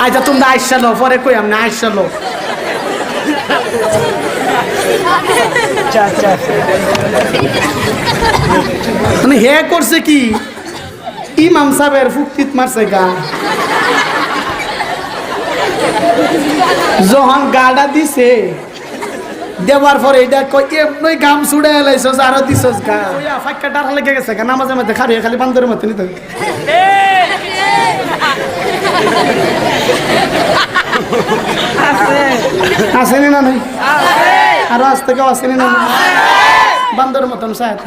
আচ্ছা তোমরা আইসালো পরে কই আমি আইসালো মানে হে করছে কি ইমাম সাহেবের ফুক্তিত মারছে গা যখন গাড়া দিছে দেওয়ার পরে এটা কই এমনি গাম ছুড়ে এলাইছস আরো দিছস গা ওয়া ফাক্কা ডার লেগে গেছে গা নামাজের মধ্যে খালি খালি বান্দরের মতো নিতে আসেনি না নাই আরো আজ থেকে আসেনি না বান্দরের মতন সাথ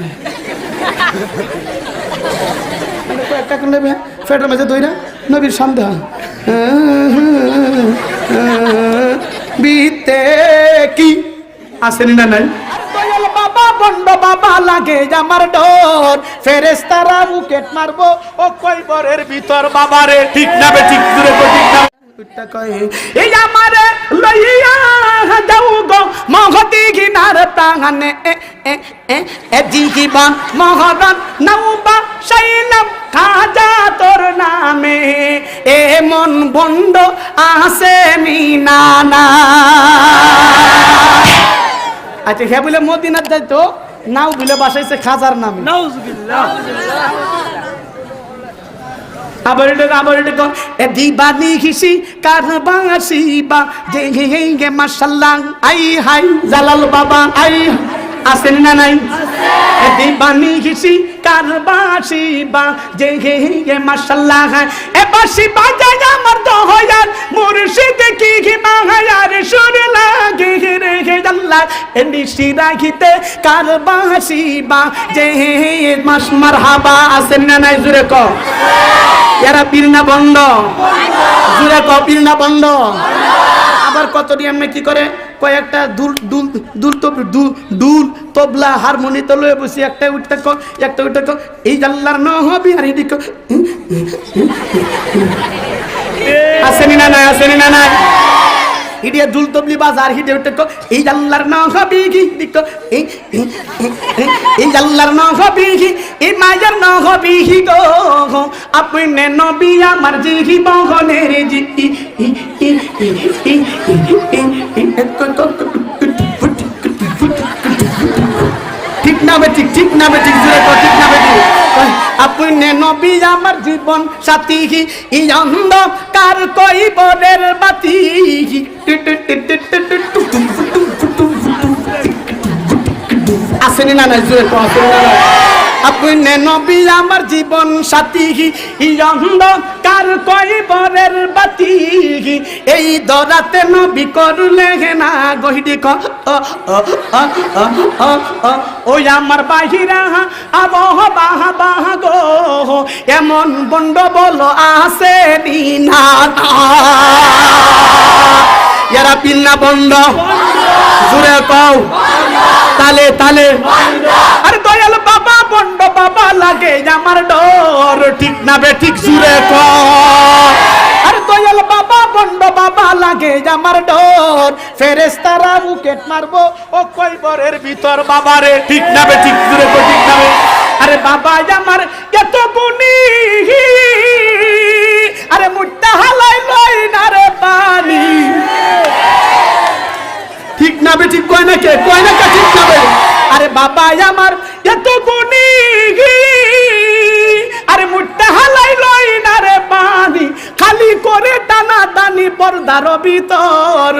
একটা কোন নেবে ফেটের মাঝে দইরা নবীর সন্দেহ বিতে কি আসেনি না নাই দয়াল বাবা বন্ড বাবা লাগে আমার ডর ফেরেশতারা বুকেট মারবো ও কয়বরের ভিতর বাবারে ঠিক না বে ঠিক জুরে কো ঠিক না এই আমারে লইয়া যাও গো মহতি গিনার প্রাণে এ জীবন মহরণ নৌবা শাইলাম খাজা তোর নামে এ মন বন্ড আসে মিনা না আচ্ছা হে বলে মদিনাত যাইতো নাও বলে বাসাইছে খাজার নামে নাউজুবিল্লাহ আবার এটা এ দিবানি হিসি কারবাসি বা যে গে মাশাআল্লাহ আই হাই জালাল বাবা আই আসেন না নাই এ দিবানি হিসি কারবাসি বা যে গে মাশাআল্লাহ এ বাসি বাজায় আমার দহয়ার মুর্শিদ কি মাহায়ার সুর লাগে রে আল্লাহ এ নিশি রাখিতে কারবাসি বা যে মারহাবা আসেন না নাই জুরে ক এরা পীরনা বন্ধ জুড়ে ক পীরনা বন্ধ আবার কত নিয়মে কি করে কয়েকটা দুল তবলা হারমোনি তো লয়ে বসি একটা উঠতে ক একটা উঠতে ক এই আল্লাহর নবী আর এদিক আসেনি না নাই আসেনি না নাই ইডিয়া দুল তবলি বাজার হিডে উঠতে ক এই আল্লাহর নবী কি দিক এই আল্লাহর নবী এই মায়ের নবী গো আপনি নবী আমার জিহি বহনের জি ঠিক না বে ঠিক না বে ঠিক জুড়ে ঠিক না বে আপনি নবী আমার জীবন সাথী এই অন্ধকার কইবরের বাতি আসেনি না না জুড়ে আপনি নবী আমার জীবন সাথী এই অন্ধকার কইবরের বাতি এই দরাতে নবী করলে না গহিডি ক ওই আমার বাহিরা আবহ বাহা বাহা গো এমন বন্ড বলো আসেনি না এরা পিন্না বন্ড জুড়ে কও তালে তালে আরে দয়াল বাবা বন্ড বাবা লাগে আমার ডর ঠিক না বে ঠিক জুড়ে ক আরে দয়াল বাবা বন্ড বাবা লাগে আমার ডর ফেরেশতারা বুকেট মারবো ও কয়বরের ভিতর বাবারে ঠিক না বে ঠিক জুড়ে ক ঠিক না বে আরে বাবা আমার এত গুণী আরে মুট্টা হালাই লই না রে পানি ঠিক না বে ঠিক কয় না কে ঠিক না বে আরে বাবা আমার এত গুণী আরে মুট্টা হালাই লই না রে পানি খালি করে টানা টানি পর্দার ভিতর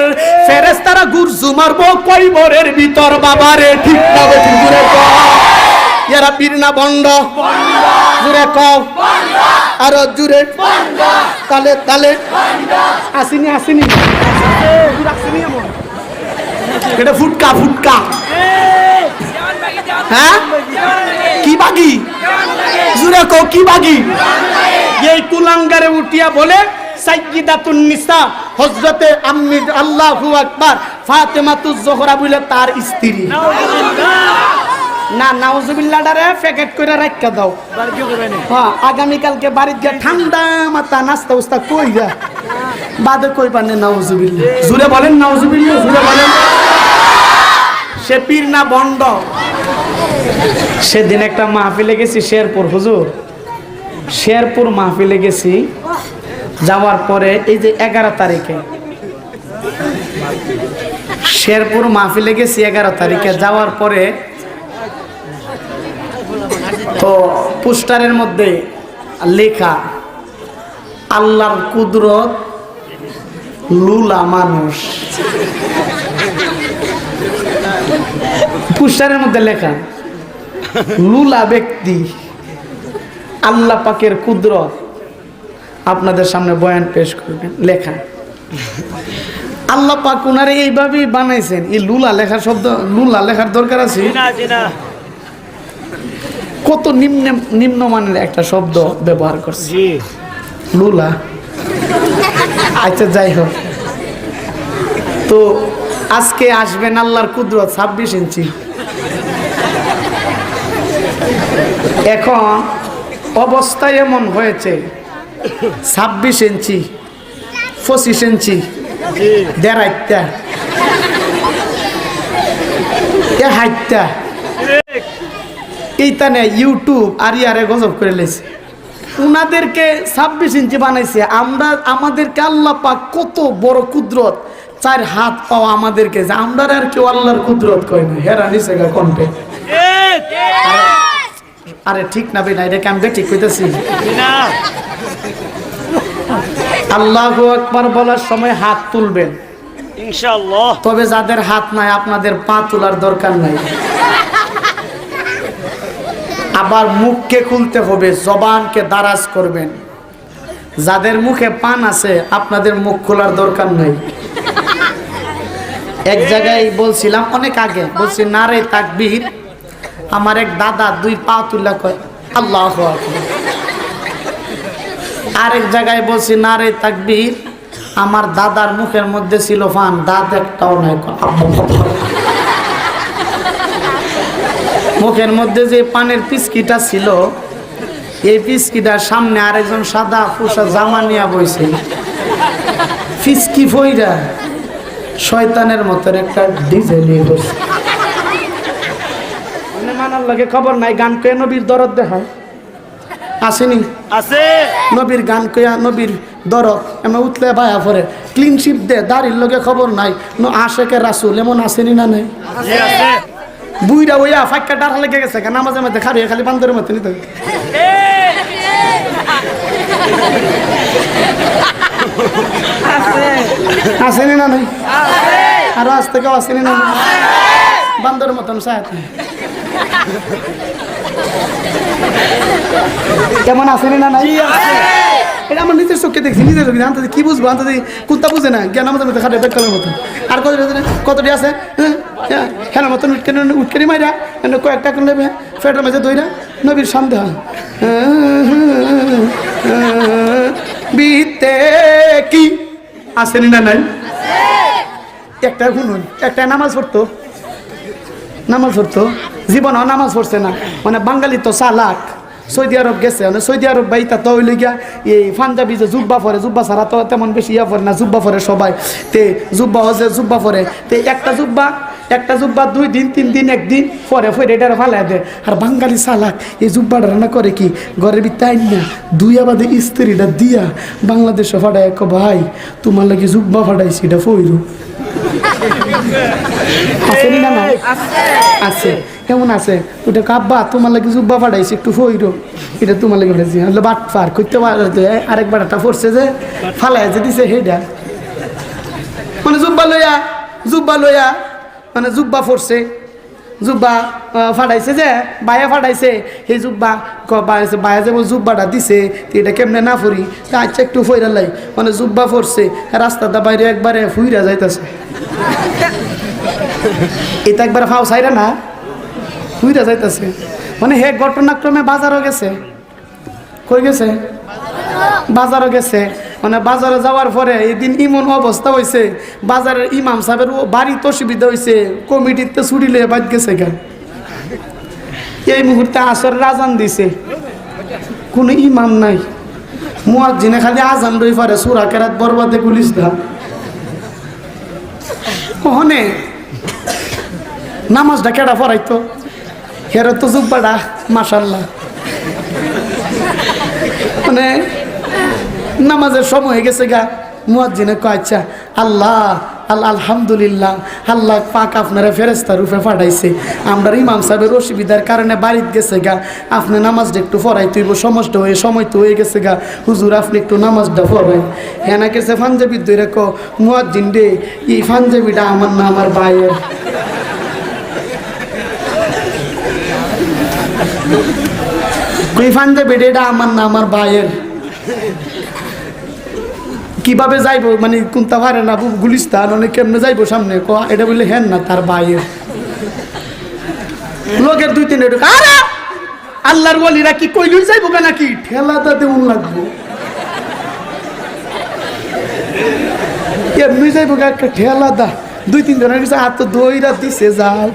ফেরেশতারা গুরজু মারবো কয়বরের ভিতর বাবারে ঠিক না বে ঠিক জুড়ে কও এরা পীরনা বন্ধ জুড়ে কও আরো জুড়ে তালে তালে আসিনি আসিনি আসিনি এমন এটা ফুটকা ফুটকা হ্যাঁ কি বাগি জুড়ে কও কি বাগি এই কুলাঙ্গারে উঠিয়া বলে সাইয়্যিদাতুন নিসা হযরতে আম্মি আল্লাহু আকবার ফাতেমাতুজ জোহরা বলে তার স্ত্রী না নাউজুবিল্লাহ ডারে প্যাকেট করে রাখা দাও হ্যাঁ আগামী কালকে বাড়িতে গিয়ে ঠান্ডা মাথা নাস্তা উস্তা কইরা বাদে কইবা না নাউজুবিল্লাহ জুরে বলেন নাউজুবিল্লাহ জুরে বলেন সে পীর না বন্ড সেদিন একটা মাহফিলে গেছি শেরপুর হুজুর শেরপুর মাহফিলে গেছি যাওয়ার পরে এই যে 11 তারিখে শেরপুর মাহফিলে গেছি, 11 তারিখে যাওয়ার পরে তো পোস্টারের মধ্যে লেখা আল্লাহর কুদরত লুলা মানুষ। পোস্টারের মধ্যে লেখা লুলা ব্যক্তি, আল্লাহ পাকের কুদরত আপনাদের সামনে বয়ান পেশ করবেন। লেখা আল্লাহ পাক উনারে এইভাবেই বানাইছেন। এই লুলা লেখার শব্দ, লুলা লেখার দরকার আছে? কত নিম্নমানের একটা শব্দ ব্যবহার করছে লুলা। আচ্ছা যাই হোক, তো আজকে আসবেন আল্লাহর কুদরত 26 ইঞ্চি। এখন অবস্থা এমন হয়েছে 26 ইঞ্চি, 25 ইঞ্চি, 1.5 হাইটটা এইখানে ইউটিউব আর ইয়ারে গজব করে লেছে। উনাদেরকে 26 ইঞ্চি বানাইছে, আমরা আমাদেরকে আল্লাহ পাক কত বড় কুদরত, 4 হাত পাওয়া আমাদেরকে, যে আমরা আর কেউ আল্লাহর কুদরত কয় না। হেরা নিছে গা কণ্ঠে। আরে ঠিক না ভাই, এটা আমি ঠিক কইতেছি না। আল্লাহু আকবার বলার সময় হাত তুলবেন ইনশাআল্লাহ। তবে যাদের হাত নাই আপনাদের পা তোলার দরকার নাই। আবার মুখকে খুলতে হবে, জবানকে দারাজ করবেন। যাদের মুখে পান আছে আপনাদের মুখ খোলার দরকার নাই। এক জায়গায় বলছিলাম অনেক আগে, বলছি নারে তাকবীর। আমার এক দাদা 2 পা তুলা কয় আল্লাহু আকবার। আরেক জায়গায় বলছি নারে তাকবীর, আমার দাদার মুখের মধ্যে ছিল পান, দাঁত একটাও নাই। মুখের মধ্যে যে পানের পিচকিটা ছিল, এই পিচকিটার সামনে আরেকজন সাদা পোশা জামা নিয়ে বইছে। পিচকি ফইরা শয়তানের মতো একটা ডিজে নিয়ে বসে। মানার লাগে খবর নাই, গান কয়ে নবীর দরদ দেখায় আসেনি? আছে নবীর গান কয়া, নবীর দরদ এমন উঠলে ভায়া পরে ক্লিন শিপ দে, দাড়ির লগে খবর নাই। আশেকে রাসূল এমন আসেনি না নাই? বুইরা ওইয়া ফাঁকা ডারা লেগে গেছে, নামাজের মধ্যে খারিয়ে খালি বান্দরের মধ্যে নিতে আসেনি না নাই? আরো আজ থেকে আসেনি না বান্দরের মতন সাথ কেমন আসেনি না নাই? এটা আমার নিজের চোখে দেখছি, নিজের চোখে আনতে কি বুঝবো, আনতে কুত্তা বুঝে না, জ্ঞান আমাদের মধ্যে খাটে বেকালের মতো। আর কতটি আছে খেলার মতন উটকেরি মাইরা কয়েকটা করে নেবে ফেটের মাঝে দইরা নবীর সামনে বিতে কি আসেনি না নাই? একটা শুনুন, একটা নামাজ পড়তো, জীবন নামাজ পড়ছে না। মানে বাঙালি তো চালাক, সৌদি আরব গেছে, মানে সৌদি আরব বাইতা তো হইলে গিয়া এই পাঞ্জাবি যে জুব্বা পরে, জুব্বা ছাড়া তো তেমন বেশি ইয়া পরে না, জুব্বা পরে সবাই। তে জুব্বা হচ্ছে জুব্বা পরে, তে একটা জুব্বা 2 দিন 3 দিন 1 দিন পরে ফের এটা ফালাই দেয়। আর বাঙালি চালাক এই জুব্বাটা রান্না করে কি ঘরের ভিতরে আইন না, 2 আবাদে ইস্ত্রিটা দিয়া বাংলাদেশে ফাটায়, এক ভাই তোমার লাগে জুব্বা ফাটাইছি, এটা ফইরু আসেনি না নাই? আছে, কেমন আছে? ওটা কাব্বা তোমার লাগে জুব্বা ফাটাইছি, একটু ফইরো, এটা তোমার লাগে ফাটাইছি। বাট পার করতে পারতে আরেকবার একটা পড়ছে যে ফালাই যে দিছে সেইটা, মানে জুব্বা লইয়া মানে জুব্বা পড়ছে, জুব্বা ফাটাইছে, যে বায়া ফাটাইছে সেই জুব্বা বায়া যে জুব্বাটা দিছে, এটা কেমনে না ফুরি, আচ্ছা একটু ফইরা লাই, মানে জুব্বা পড়ছে রাস্তাটা বাইরে একবারে ফুইরা যাইতেছে। এটা একবার ফাও সাইরা না ফুইরা যাইতেছে, মানে হে ঘটনাক্রমে বাজারও গেছে। কই গেছে? বাজারও গেছে। মানে বাজারে যাওয়ার পরে এদিন এমন অবস্থা হয়েছে, বাজারের ইমাম সাহেবের বাড়িতে অসুবিধা হয়েছে, কমিটিতে ছুটি লিয়ে বাদ গেছে গা। এই মুহূর্তে আসরের আজান দিছে, কোনো ইমাম নাই, মুয়াজ্জিনে খালি আজান রই পারে, সূরা কেরাত বরবাদে গুলিস দা। ওখানে নামাজটা কেডা পড়াইতো? হের তো জুব্বাটা মাশাআল্লাহ, মানে নামাজের সময় হয়ে গেছে গা, মুয়াজ্জিনে কয় আচ্ছা আল্লাহ আলহামদুলিল্লাহ, আল্লাহ পাক আপনারা ফেরেশতা রূপে পাঠাইছে, আমরা ইমাম সাহেবের অসুবিধার কারণে বাড়িতে গেছে গা, আপনি নামাজটা একটু পড়াই তুইব, সমস্যা হয়ে সময় তো হয়ে গেছে গা, হুজুর আপনি একটু নামাজটা পড়াই। হেনা কেছে পাঞ্জাবি ধরে কো মুয়াজ্জিন রে, এই পাঞ্জাবিটা আমার না আমার ভাইয়ের। এই পাঞ্জাবিটা এটা আমার না আমার ভাইয়ের। কিভাবে যাইবো মানে কোনটা পারে না, গুলিস্তান অনেক কেমনে যাইবো সামনে, এটা বললে হেন না তার ভাইয়ের। লোকের 2-3 আরে আল্লাহর ওলিরা কি কইলই যাইবো কেন, কি ঠেলাটা দেউন লাগবো, এমনি যাইবো একটা ঠেলা দা 2-3 জনের কাছে হাত দইরা দিছে যাও,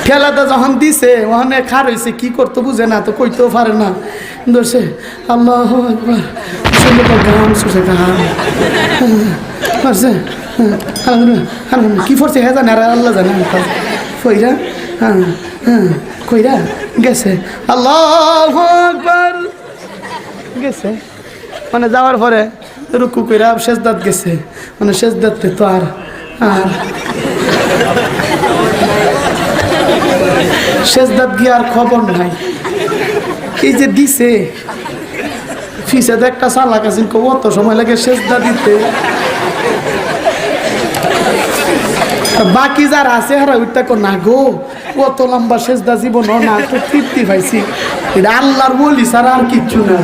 ঠেলাটা যখন দিছে ওখানে খার হয়েছে, কি করতে বুঝে না, তো কইতেও পারে না, দোষে আল্লাহু আকবার সুন্দর গান শুষে গান পারছে, কি করছে হ্যাঁ জানে আর আল্লাহ জানে, কইরা কইরা গেছে আল্লাহু আকবার গেছে, মানে যাওয়ার পরে রুকু কইরা সেজদাত গেছে, মানে সেজদাতে তো আর সেজদাত গিয়ে আর খবর নাই। এই যে দিছে ফিসে একটা চালাক আছেন, কত সময় লাগে সেজদা দিতে, বাকি যারা আছে হারা ওইটা না গো কত লম্বা সেজদা জীবন না, তো তৃপ্তি পাইছি, এটা আল্লাহর বলি ছাড়া আর কিচ্ছু না।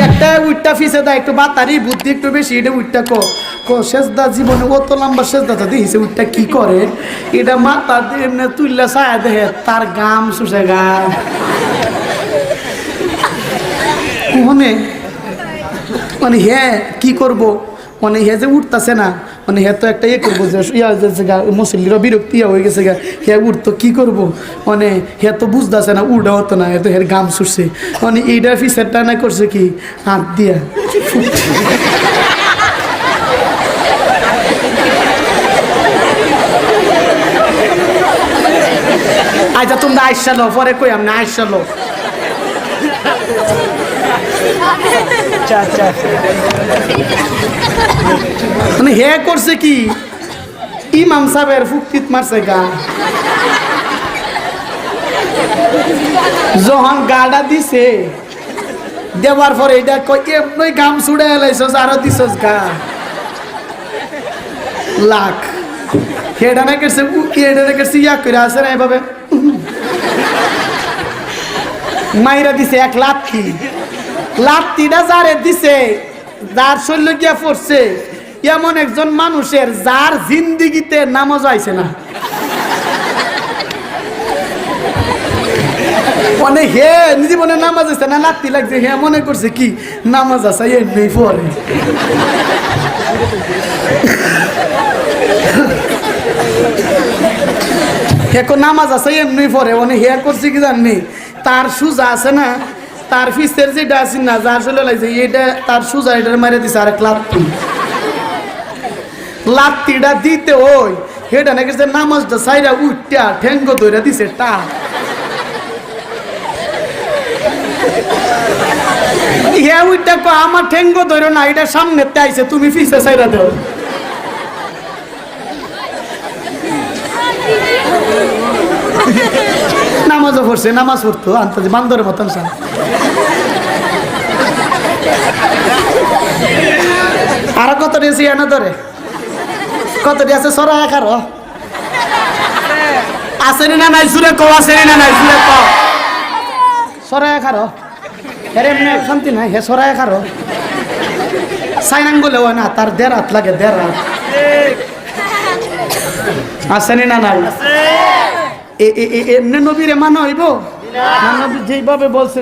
একটা উইটটা ফিসে দেয় একটু বাতারি বুদ্ধি একটু বেশি, এটা উইটটা সেজদা জীবনে অত লম্বা সেজদাটা দিয়েছে, উইটটা কি করে এটা মাথা এমনি তুললে ছায়া দেখে তার গাম শুষে গাম মানে হ্যাঁ কি করব, মানে হ্যাঁ যে উঠতেছে না, মানে হ্যাঁ তো একটা ইয়ে করবো যে মুসল্লিরা বিরক্তি হয়ে গেছে গা, হ্যাঁ উঠতো কি করবো, মানে হ্যাঁ তো বুঝতেছে না, উঠা হতো না, তো হ্যাঁ গাম ছুটছে, মানে এইটা ফিসারটা না করছে কি হাত দিয়া আচ্ছা তোমরা আইসালো পরে কই আমি আইসালো মানে হে করছে কি ইমাম সাহেবের ফুকিত মারছে গা, যখন গাড়া দিছে দেওয়ার পরে এটা এমনি গাম ছুড়ে এলাইছস আরো দিছস গা লাখ, হেডা না করছে এটা না করছে ইয়া করে আসে না এভাবে মাইরা দিছে এক লাথি, লাথিটা যারে দিছে যার শরীর গিয়া পড়ছে এমন একজন মানুষের যার জিন্দিগিতে নামাজ আইছে না, মানে হে জীবনে নামাজ আছে না, লাথি লাগছে হে মনে করছে কি নামাজ আছে এমনি পড়ে, এখন নামাজ আছে এমনি পড়ে, মানে হে করছে কি জানি তার সুজা আছে না, তার ফিসের যেটা আছে না যার চলে লাগছে এটা তার সুজা এটা মারে দিছে আরেক লাথি, লাথিটা দিতে ওই হেটা নাকি নামাজটা সাইরা উঠটা ঠেঙ্গ ধরে দিছে টা, হ্যাঁ উঠটা আমার ঠেঙ্গ ধরো না, এটা সামনে আইছে তুমি ফিসে সাইরা দেও, নামাজও পড়ছে, নামাজ পড়তো আনতে বান্দরের মতন সান, আর কত দিয়েছি এনে ধরে কত দিয়েছে সরা একার আসেনি না নাই সুরে কো, আসেনি না নাই সুরে ক সরা একার এর এমনি শান্তি নাই, হে সরা একার সাইনাং বলে হয় না, তার 1.5 হাত লাগে 1.5 হাত, আসেনি না নাই এমনি নবীরে মানা হইব, যেইভাবে বলছে